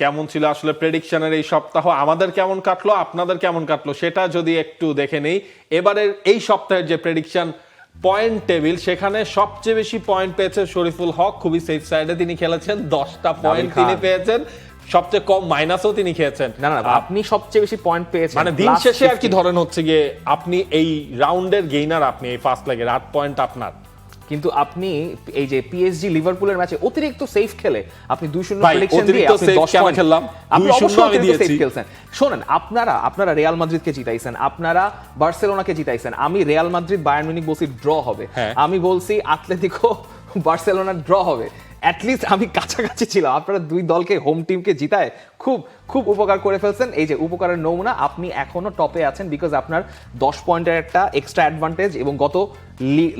কেমন ছিল আসলে প্রেডিকশনের এই সপ্তাহ, আমাদের কেমন কাটলো, আপনাদের কেমন কাটলো সেটা যদি একটু দেখে নেই। এবারের এই সপ্তাহের যে প্রেডিকশন পয়েন্ট টেবিল, সেখানে সবচেয়ে বেশি পয়েন্ট পেয়েছে শরীফুল হক, খুবই সেফ সাইডে তিনি খেলেছেন, 10টা পয়েন্ট তিনি পেয়েছেন, সবচেয়ে কম মাইনাসও তিনি খেয়েছেন। না আপনি সবচেয়ে বেশি পয়েন্ট পেয়েছেন, মানে দিন শেষে আর কি ধরেন হচ্ছে গিয়ে আপনি এই রাউন্ডের গেইনার, আপনি এই ফার্স্ট লেগের 8 পয়েন্ট আপনার। কিন্তু আপনি এই যে পিএসজি লিভারপুলের ম্যাচে অতিরিক্ত সেফ খেলে আপনি 2-0 প্রেডিকশন দিয়ে আপনি 10 পয়েন্ট খেললাম, আপনি 2-0 আমি দিয়েছি। খেলছেন। শুনেন, আপনারা রিয়াল মাদ্রিদকে জিতাইছেন, আপনারা বার্সেলোনাকে জিতাইছেন, আমি রিয়াল মাদ্রিদ বায়ার্ন মিউনিখ বলছি ড্র হবে, আমি বলছি আতলেতিকো বার্সেলোনা ড্র হবে। অ্যাটলিস্ট আমি কাছাকাছি ছিলাম। আপনারা দুই দলকে, হোম টিমকে জিতায় খুব খুব উপকার করে ফেলছেন। এই যে উপকারের নমুনা, আপনি এখনো টপে আছেন বিকজ আপনার 10 পয়েন্টের একটা এক্সট্রা অ্যাডভান্টেজ এবং গত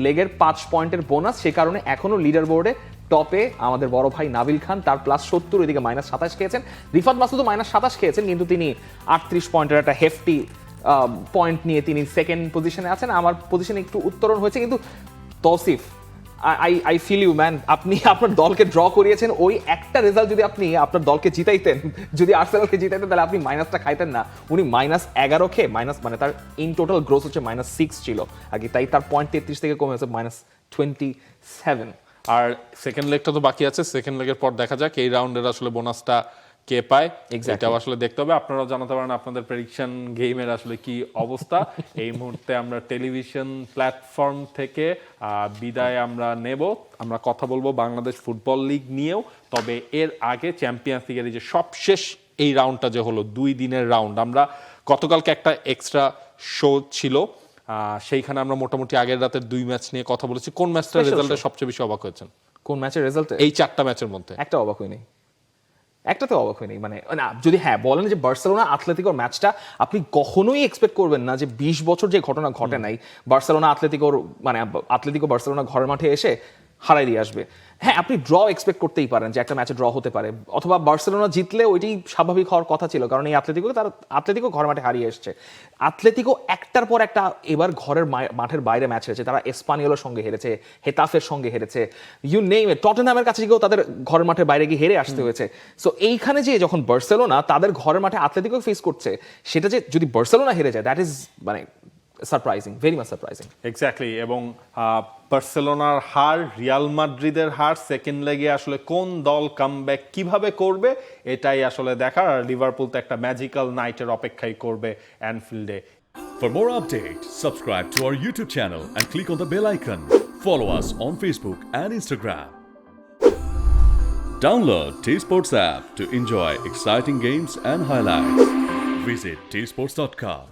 লেগের 5 পয়েন্টের বোনাস, সে কারণে এখনো লিডার বোর্ডে টপে আমাদের বড় ভাই নাবিল খান, তার +70, ওইদিকে -27 খেয়েছেন। রিফাত মাসুদও -27 খেয়েছেন, কিন্তু তিনি 38 পয়েন্টের একটা হেফটি পয়েন্ট নিয়ে তিনি সেকেন্ড পজিশনে আছেন। আমার পজিশনে একটু উত্তরণ হয়েছে, কিন্তু Tausif, I feel you man, আপনি আপনার দলকে ড্র করিয়েছেন। ওই একটা রেজাল্ট যদি আপনি আপনার দলকে জিতাইতেন, যদি আর্সেনালকে জিতাইতেন, তাহলে আপনি মাইনাসটা খাইতেন না। উনি -11 খেয়ে মানে তার ইন টোটাল গ্রোস হচ্ছে -6 ছিল আগে, তাই তার পয়েন্ট 33 থেকে কমে হয়েছে -27। আর সেকেন্ড লেগটা তো বাকি আছে, সেকেন্ড লেগের পর দেখা যাক এই রাউন্ডের আসলে বোনাসটা কে পায়, এটাও আসলে দেখতে হবে। আপনারাও জানাতে পারেন আপনাদের প্রেডিকশন গেমের আসলে কি অবস্থা। এই মুহূর্তে আমরা টেলিভিশন প্ল্যাটফর্ম থেকে বিদায় আমরা নেব, আমরা কথা বলবো বাংলাদেশ ফুটবল লিগ নিয়েও। তবে এর আগে চ্যাম্পিয়ন্স লিগের এই যে সবশেষ এই রাউন্ডটা যে হলো 2 দিনের রাউন্ড, আমরা গতকালকে একটা এক্সট্রা শো ছিল, সেইখানে আমরা মোটামুটি আগের রাতের 2 ম্যাচ নিয়ে কথা বলেছি। কোন ম্যাচটার রেজাল্টে সবচেয়ে বেশি অবাক হয়েছেন? কোন ম্যাচের রেজাল্টে? এই 4টা ম্যাচের মধ্যে একটা অবাক হয়নি, একটাতে অবাক হয়নি। মানে না, যদি বলেন যে বার্সেলোনা আতলেতিকোর ম্যাচটা আপনি কখনোই এক্সপেক্ট করবেন না যে 20 বছর যে ঘটনা ঘটে নাই, বার্সেলোনা আতলেতিকো বার্সেলোনা ঘরের মাঠে এসে হারাই দিয়ে আসবে। আপনি ড্র এক্সপেক্ট করতেই পারেন যে একটা ম্যাচে ড্র হতে পারে, অথবা বার্সেলোনা জিতলে ওইটাই স্বাভাবিক হওয়ার কথা ছিল, কারণ এই আতলেতিকো ঘরের মাঠে হারিয়ে এসছে। আতলেতিকো একটার পর একটা এবার ঘরের মাঠের বাইরে ম্যাচ হেরেছে, তারা এসপানিওলের সঙ্গে হেরেছে, হেতাফের সঙ্গে হেরেছে, ইউ নেম ইট, টটেনহামের কাছে গিয়েও তাদের ঘরের মাঠের বাইরে গিয়ে হেরে আসতে হয়েছে। সো এইখানে যে যখন বার্সেলোনা তাদের ঘরের মাঠে আতলেতিকো ফেস করছে, সেটা যে যদি বার্সেলোনা হেরে যায়, দ্যাট ইজ মানে surprising, very much surprising. Exactly. এবং বার্সেলোনার হার, রিয়াল মাদ্রিদের হার, সেকেন্ড লেগে আসলে কোন দল কামব্যাক কিভাবে করবে, এটাই আসলে দেখার। আর লিভারপুল তো একটা ম্যাজিক্যাল নাইটের অপেক্ষাই করবে অ্যানফিল্ডে। For more updates, subscribe to our YouTube channel and click on the bell icon. Follow us on Facebook and Instagram. Download T-Sports app to enjoy exciting games and highlights. Visit tsports.com.